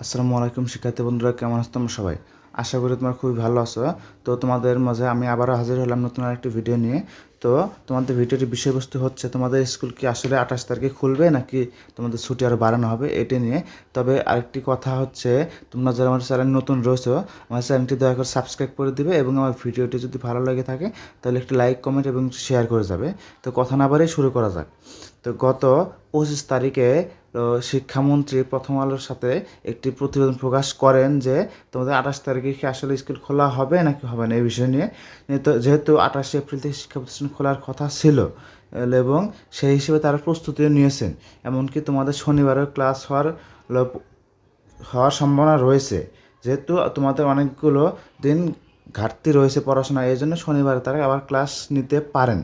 আসসালামু আলাইকুম শিক্ষার্থী বন্ধুরা, কেমন আছো তোমরা সবাই? আশা করি তোমরা খুবই ভালো আছো। তো তোমাদের মাঝে আমি আবারও হাজির হলাম নতুন আরেকটি ভিডিও নিয়ে। তো তোমাদের ভিডিওটির বিষয়বস্তু হচ্ছে তোমাদের স্কুল কি আসলে 28 তারিখে খুলবে নাকি তোমাদের ছুটি আরও বাড়ানো হবে এটি নিয়ে। তবে আরেকটি কথা হচ্ছে, তোমরা যারা আমার চ্যানেল নতুন রয়েছো আমার চ্যানেলটি দয়া করে সাবস্ক্রাইব করে দিবে এবং আমার ভিডিওটি যদি ভালো লেগে থাকে তাহলে একটি লাইক কমেন্ট এবং শেয়ার করে যাবে। তো কথা না বাড়িয়ে শুরু করা যাক। তো গত 25 তারিখে শিক্ষামন্ত্রী প্রথম আলোর সাথে একটি প্রতিবেদন প্রকাশ করেন যে তোমাদের 28 তারিখে কি আসলে স্কুল খোলা হবে নাকি হবে না এই বিষয় নিয়ে। তো যেহেতু 28 এপ্রিল থেকে শিক্ষা প্রতিষ্ঠান খোলার কথা ছিল এবং সেই হিসেবে তারা প্রস্তুতিও নিয়েছেন। এমনকি তোমাদের শনিবারেও ক্লাস হওয়ার সম্ভাবনা রয়েছে, যেহেতু তোমাদের অনেকগুলো দিন ঘাটতি রয়েছে পড়াশোনা, এই জন্য শনিবারে তারা আবার ক্লাস নিতে পারেন।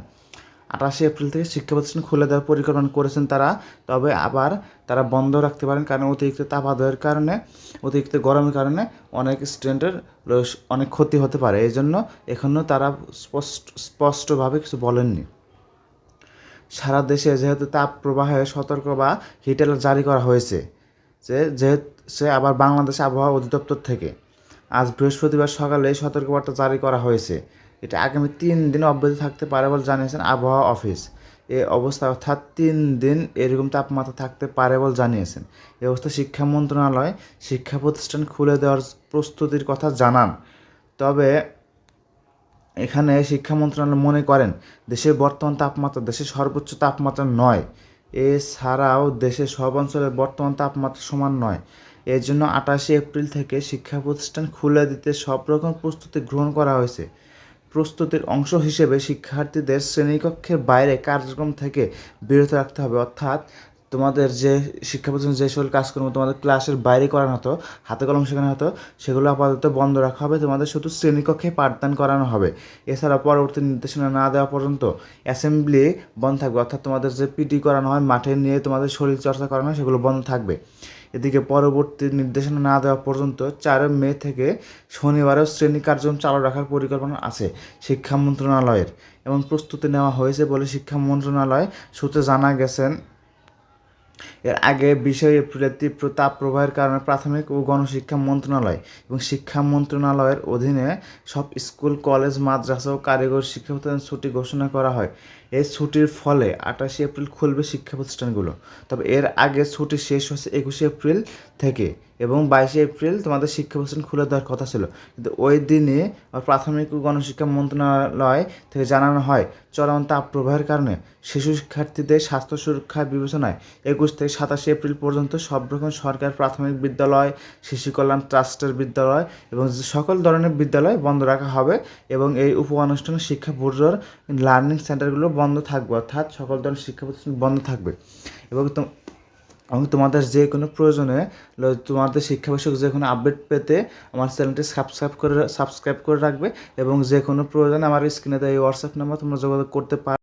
28 এপ্রিল থেকে শিক্ষা প্রতিষ্ঠান খুলে দেওয়ার পরিকল্পনা করেছেন তারা। তবে আবার তারা বন্ধ রাখতে পারেন, কারণ অতিরিক্ত তাপাদয়ের কারণে, অতিরিক্ত গরমের কারণে অনেক স্টুডেন্টের অনেক ক্ষতি হতে পারে। এই জন্য এখনও তারা স্পষ্টভাবে কিছু বলেননি। সারা দেশে যেহেতু তাপ প্রবাহে সতর্ক বা হিট অ্যালার্ট জারি করা হয়েছে, সে আবার বাংলাদেশ আবহাওয়া অধিদপ্তর থেকে আজ বৃহস্পতিবার সকালে এই সতর্কবার্তা জারি করা হয়েছে। এটা আগামী 3 দিন অব্যাহত থাকতে পারে বলে জানিয়েছেন আবহাওয়া অফিস। এই অবস্থা অর্থাৎ 3 দিন এরকম তাপমাত্রা থাকতে পারে বলে জানিয়েছেন। এই অবস্থা শিক্ষা মন্ত্রণালয় শিক্ষা প্রতিষ্ঠান খুলে দেওয়ার প্রস্তুতির কথা জানান। তবে এখানে শিক্ষা মন্ত্রণালয় মনে করেন দেশের বর্তমান তাপমাত্রা দেশের সর্বোচ্চ তাপমাত্রা নয়। এছাড়াও দেশের সব অঞ্চলের বর্তমান তাপমাত্রা সমান নয়। এর জন্য 28 এপ্রিল থেকে শিক্ষা প্রতিষ্ঠান খুলে দিতে সব রকম প্রস্তুতি গ্রহণ করা হয়েছে। প্রস্তুতির অংশ হিসেবে শিক্ষার্থীদের শ্রেণীকক্ষের বাইরে কার্যক্রম থেকে বিরত রাখতে হবে। অর্থাৎ তোমাদের যে শিক্ষা প্রতিষ্ঠানে যে সকল কাজকর্ম তোমাদের ক্লাসের বাইরে করানো হতো, হাতে কলম শেখানো হতো, সেগুলো আপাতত বন্ধ রাখা হবে। তোমাদের শুধু শ্রেণীকক্ষে পাঠদান করানো হবে। এছাড়া পরবর্তী নির্দেশনা না দেওয়া পর্যন্ত অ্যাসেম্বলি বন্ধ থাকবে। অর্থাৎ তোমাদের যে পিটি করানো হয়, মাঠে নিয়ে তোমাদের শরীর চর্চা করানো হয়, সেগুলো বন্ধ থাকবে। এদিকে পরবর্তী নির্দেশনা না দেওয়া পর্যন্ত 4 মে থেকে শনিবারেও শ্রেণী কার্যক্রম চালু রাখার পরিকল্পনা আছে শিক্ষা মন্ত্রণালয়ের। এমন প্রস্তুতি নেওয়া হয়েছে বলে শিক্ষা মন্ত্রণালয় সূত্রে জানা গেছেন। এর আগে 20 এপ্রিলের তীব্র তাপপ্রবাহের কারণে প্রাথমিক ও গণশিক্ষা মন্ত্রণালয় এবং শিক্ষা মন্ত্রণালয়ের অধীনে সব স্কুল, কলেজ, মাদ্রাসা ও কারিগরি শিক্ষা প্রতিষ্ঠান ছুটি ঘোষণা করা হয়। এই ছুটির ফলে 28 এপ্রিল খুলবে শিক্ষা প্রতিষ্ঠানগুলো। তবে এর আগে ছুটি শেষ হচ্ছে 21 এপ্রিল থেকে এবং 22 এপ্রিল তোমাদের শিক্ষা প্রতিষ্ঠান খুলে দেওয়ার কথা ছিল। কিন্তু ওই দিনে প্রাথমিক ও গণশিক্ষা মন্ত্রণালয় থেকে জানানো হয় চরম তাপপ্রবাহের কারণে শিশু শিক্ষার্থীদের স্বাস্থ্য সুরক্ষার বিবেচনায় 21 থেকে 27 এপ্রিল পর্যন্ত সব রকম সরকার প্রাথমিক বিদ্যালয়, শিশু কল্যাণ ট্রাস্টের বিদ্যালয় এবং সকল ধরনের বিদ্যালয় বন্ধ রাখা হবে এবং এই উপ-আনুষ্ঠানিক শিক্ষা বোর্ডের লার্নিং সেন্টারগুলো বন্ধ থাকবে। অর্থাৎ সকল ধরনের শিক্ষা প্রতিষ্ঠান বন্ধ থাকবে এবং তোমাদের যে কোনো প্রয়োজনে তোমাদের শিক্ষা বিষয়ক যে কোনো আপডেট পেতে আমার চ্যানেলটি সাবস্ক্রাইব করে রাখবে এবং যে কোনো প্রয়োজনে আমার স্ক্রিনে দেওয়া এই হোয়াটসঅ্যাপ নাম্বার তোমরা যোগাযোগ করতে পারো।